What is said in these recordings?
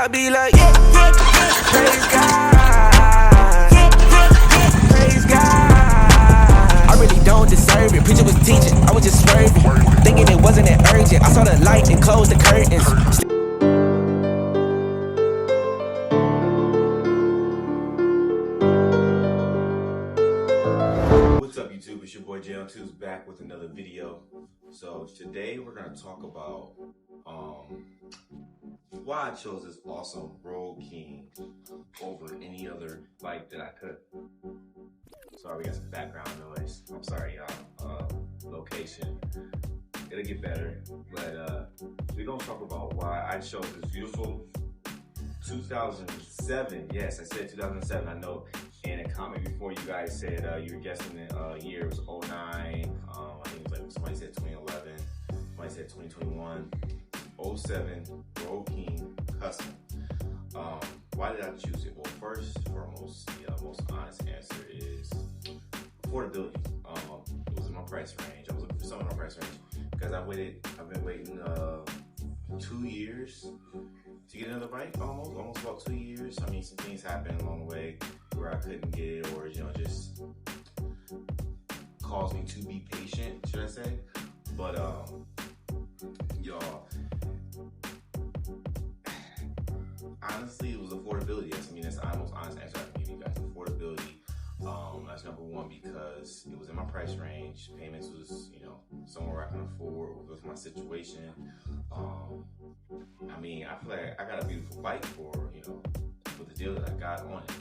I be like, yeah, yeah, yeah. Praise God, praise God. I really don't deserve it. Preacher was teaching, I was just swerving, thinking it wasn't that urgent. I saw the light and closed the curtains. What's up, YouTube? It's your boy JL2's back with another video. So today we're gonna talk about why I chose this awesome Road King over any other bike that I could. Sorry, we got some background noise. I'm sorry, y'all. Location. It'll get better, but we're gonna talk about why I chose this beautiful 2007. Yes, I said 2007. I know. In a comment before, you guys said you were guessing the year was 09. I think it was like somebody said 2011. Somebody said 2021. 07 Road King Custom. Why did I choose it? Well, first and foremost, the most honest answer is affordability. It was in my price range. I was looking for something in my price range because I've been waiting 2 years to get another bike. Almost about 2 years. I mean, some things happened along the way where I couldn't get it, or just caused me to be patient, should I say? But y'all, honestly, it was affordability. That's the most honest answer I can give you guys. Affordability. That's number one, because it was in my price range. Payments was, somewhere where I can afford with my situation. I feel like I got a beautiful bike for the deal that I got on it.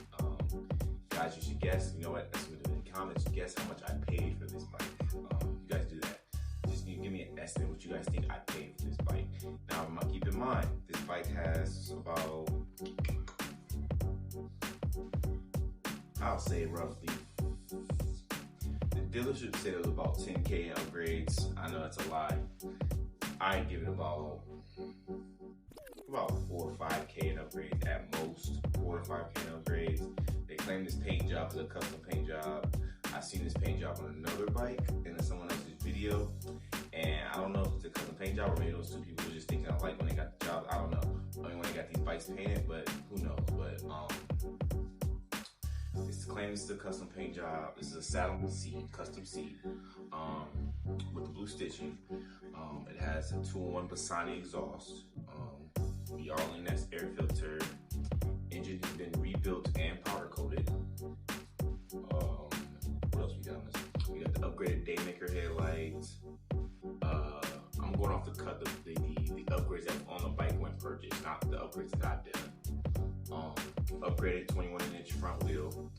Guys, you should guess. You know what? That's what we do in the comments. Guess how much I paid for this bike. You guys do that. Just give me an estimate what you guys think I paid for this bike. Now, keep in mind, this bike has about, I'll say roughly, the dealership said it was about 10K in upgrades. I know that's a lie. I give it about 4 or 5K in upgrades at most. 4 or 5K in upgrades. They claim this paint job is a custom paint job. I seen this paint job on another bike in someone else's video, and I don't know if it's a custom paint job or maybe those two people were just thinking alike when they got the job. I don't know. When they got these bikes painted, but who knows? But it's claimed it's a custom paint job. This is a saddle seat, custom seat, with the blue stitching. It has a 2-in-1 Bassani exhaust. The Arlene air filter. Engine has been rebuilt and powder coated. What else we got on this? We got the upgraded Daymaker headlights. I'm going off the upgrades that on the bike when purchased, not the upgrades that I've done. Upgraded 21-inch front wheel.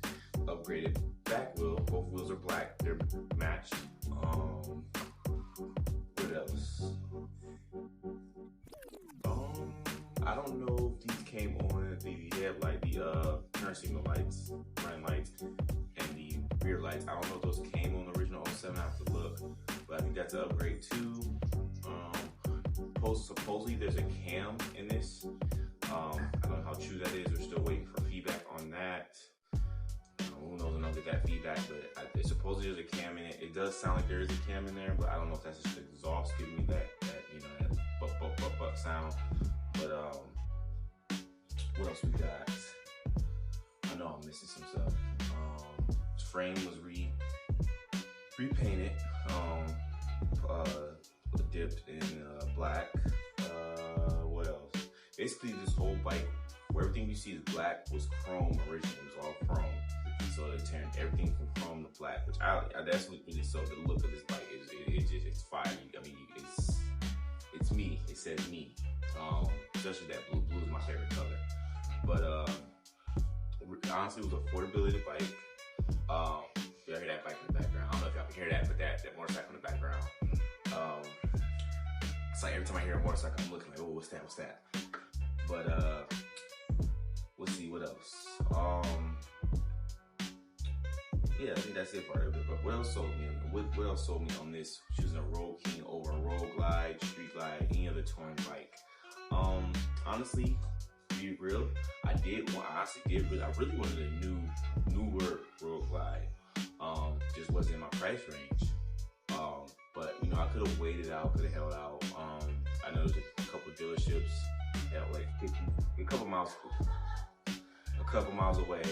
Upgraded back wheel. Both wheels are black. They're matched. What else? I don't know if these came on the headlight, the turn signal lights, running lights, and the rear lights. I don't know if those came on the original 07. I have to look, but I think that's an upgrade too. Supposedly there's a cam in this. I don't know how true that is. We're still waiting for feedback on that. Who knows enough to get that feedback, but supposedly there's a cam in it. It does sound like there is a cam in there, but I don't know if that's just the exhaust giving me that buck sound. But what else we got? I know I'm missing some stuff. Frame was repainted, dipped in black. What else? Basically, this whole bike, where everything you see is black, was chrome originally. It was all chrome. So they turned everything from chrome to black, which that's what really sold the look of this bike. It's fire. It's me. It says me. Especially that blue. Blue is my favorite color. But honestly, it was an affordability bike. Y'all hear that bike in the background? I don't know if y'all can hear that, but that motorcycle in the background. It's like every time I hear a motorcycle, I'm looking like, oh, what's that? But let's see what else. Yeah, I think that's it for it. But what else sold me? What else sold me on this? Choosing a Road King over a Road Glide, Street Glide, any other touring bike. Honestly, to be real, I really wanted a newer Road Glide. Just wasn't in my price range. But I could have waited out, could have held out. I know there's a couple dealerships like 50, a couple miles away.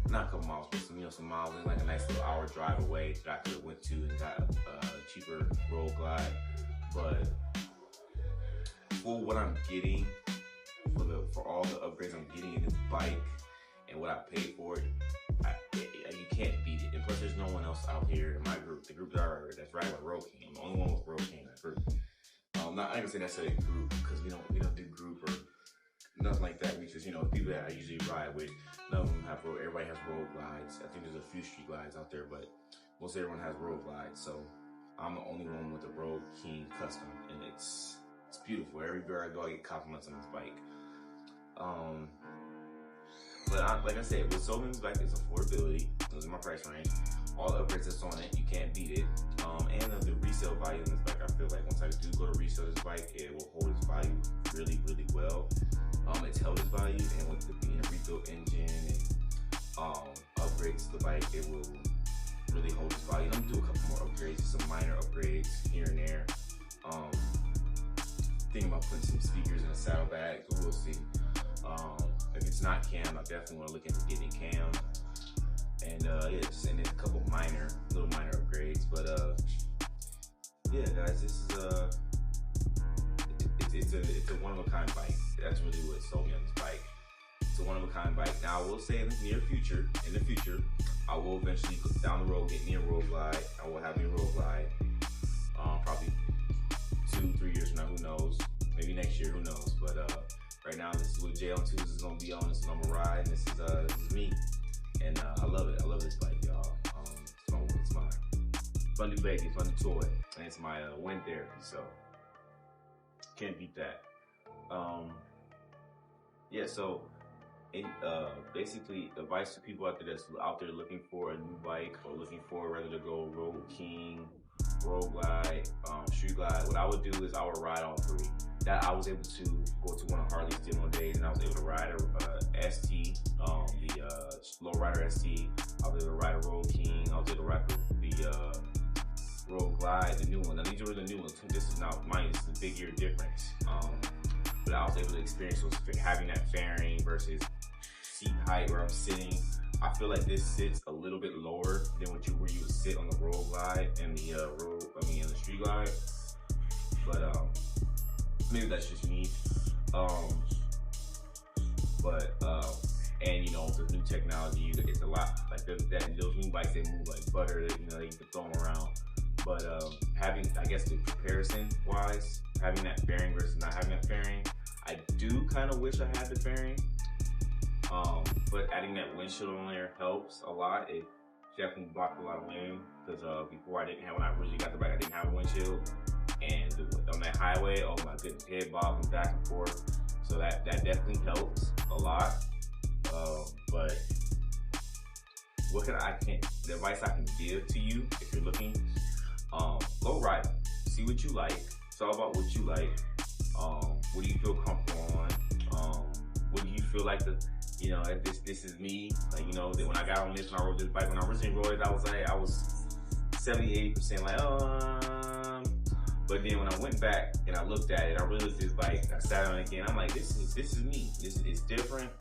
Not a couple miles, but some miles, and like a nice little hour drive away that I could have went to and got a cheaper road glide. But for what I'm getting, for all the upgrades I'm getting in this bike and what I paid for it, you can't beat it. And plus, there's no one else out here in my group. The group that's riding with Road King. I'm the only one with Road King in that group. Not I can say necessarily a group because we don't do group or nothing like that. We just the people that I usually ride with. None of them have road. Everybody has road glides. I think there's a few street glides out there, but most everyone has road glides. So I'm the only one with a Road King custom, and it's beautiful. Everywhere I go, I get compliments on this bike. But like I said, with so many bikes, it's affordability. Those are my price range. All the upgrades that's on it, you can't beat it. And the resale value in this bike, I feel like once I do go to resell this bike, it will hold its value really, really well. It's held its value, and with it being a rebuilt engine and upgrades to the bike, it will really hold its value. I'm gonna do a couple more upgrades, just some minor upgrades here and there. Thinking about putting some speakers in a saddlebag, so we'll see. If it's not cam, I definitely want to look into getting cam. And just and then a couple little minor upgrades. But yeah, guys, this is it's a one of a kind bike. That's really what sold me on this bike. It's a one of a kind bike. Now I will say in the future, I will eventually down the road get me a road glide. I will have me a road glide. Probably 2-3 years from now, who knows? Maybe next year, who knows? But right now, this is what JL2s is gonna be on. This is what I'm gonna ride. And this is me. And I love it. I love this bike, y'all. It's my fun new baby, fun new toy, and it's my wind therapy. So can't beat that. Yeah. So, basically, advice to people out there that's out there looking for a new bike or looking for whether to go Road King, Road Glide, Street Glide. What I would do is I would ride all three. That I was able to go to one of Harley's demo days, and I was able to ride a ST, the Lowrider ST. I was able to ride a Road King. I was able to ride the Road Glide, the new one. Now these are the new ones. This is not mine. It's the big year difference. But I was able to experience having that fairing versus seat height where I'm sitting. I feel like this sits a little bit lower than where you would sit on the Road Glide and the in the Street Glide. But maybe that's just me. And the new technology, it's a lot like those new bikes, they move like butter. They can throw them around. But having, I guess, the comparison wise, having that fairing versus not having that fairing, I do kind of wish I had the fairing. But adding that windshield on there helps a lot. It definitely blocked a lot of wind because before when I originally got the bike, I didn't have a windshield. And on that highway, oh my goodness, head bobbing back and forth. So that definitely helps a lot. But the advice I can give to you if you're looking, go ride, see what you like. It's all about what you like. What do you feel comfortable on? What do you feel like if this is me? Like, that when I got on this, when I rode this bike, when I originally rode it, I was 70-80% like, But then when I went back and I looked at it, I realized this bike, I sat on it again, I'm like, this is me. It's different.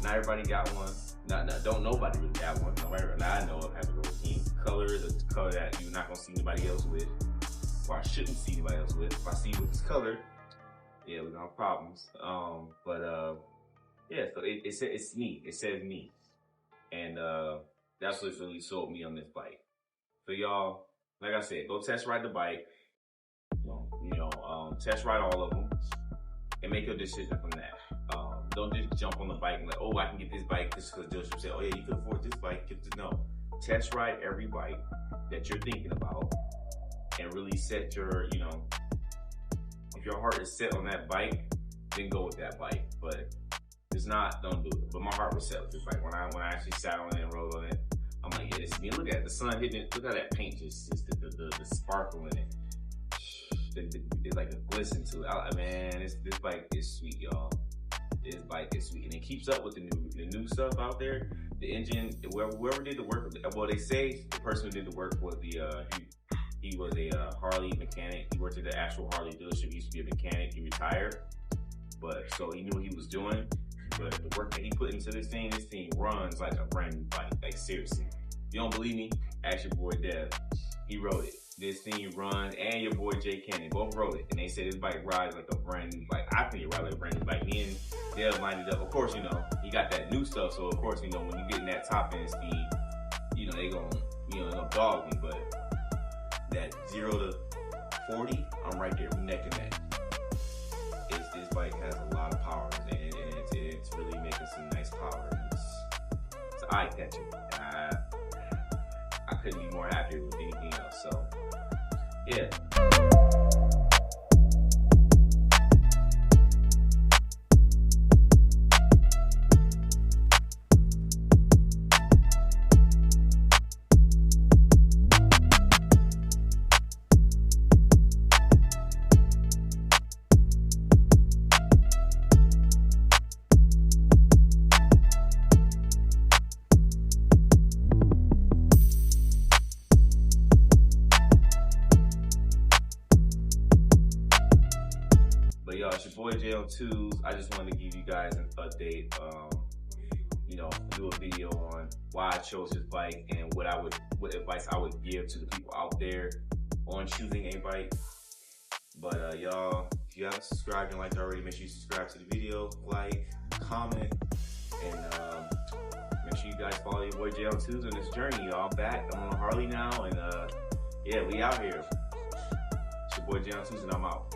Not everybody got one. Don't nobody really got one. Nobody I know of has a Road King. Color is a color that you're not gonna see anybody else with, or I shouldn't see anybody else with. If I see with this color, yeah, we're gonna have problems. Yeah, so it's me. It says me, and that's what's really sold me on this bike. So y'all, like I said, go test ride the bike. Test ride all of them and make your decision from that. Don't just jump on the bike and like, oh, I can get this bike just because Joseph said, oh yeah, you can afford this bike. No, test ride every bike that you're thinking about and really set your, if your heart is set on that bike, then go with that bike. But if it's not, don't do it. But my heart was set with this bike. When I actually sat on it and rode on it, I'm like, yeah, this is me. Look at it, the sun hitting it. Look at that paint, just the sparkle in it. It's like a glisten to it. Man, this bike is sweet, y'all. This bike is sweet, and it keeps up with the new stuff out there. The engine, whoever did the work. Well, they say the person who did the work was he was a Harley mechanic. He worked at the actual Harley dealership. He used to be a mechanic. He retired, But so he knew what he was doing. But the work that he put into this team runs like a brand new bike. Like seriously. If you don't believe me? Ask your boy Dev. He wrote it. This thing runs, and your boy Jay Cannon both wrote it. And they said this bike rides like a brand new bike. I think it rides like a brand new bike. Me and Dev lined it up. Of course, you know, he got that new stuff. So of course, you know, when you get in that top end speed, you know, they gonna dog me. But that 0 to 40, I'm right there neck and neck. This bike has a lot of power, and it's really making some nice power. It's eye-catching. I couldn't be more happy with anything else. So, yeah. But y'all, it's your boy Jay on Twos. I just wanted to give you guys an update. You know, do a video on why I chose this bike and what advice I would give to the people out there on choosing a bike. But y'all, if you haven't subscribed and liked already, make sure you subscribe to the video, like, comment, and make sure you guys follow your boy Jay on Twos on this journey. Y'all back. I'm on Harley now, and yeah, we out here. It's your boy Jay on Twos, and I'm out.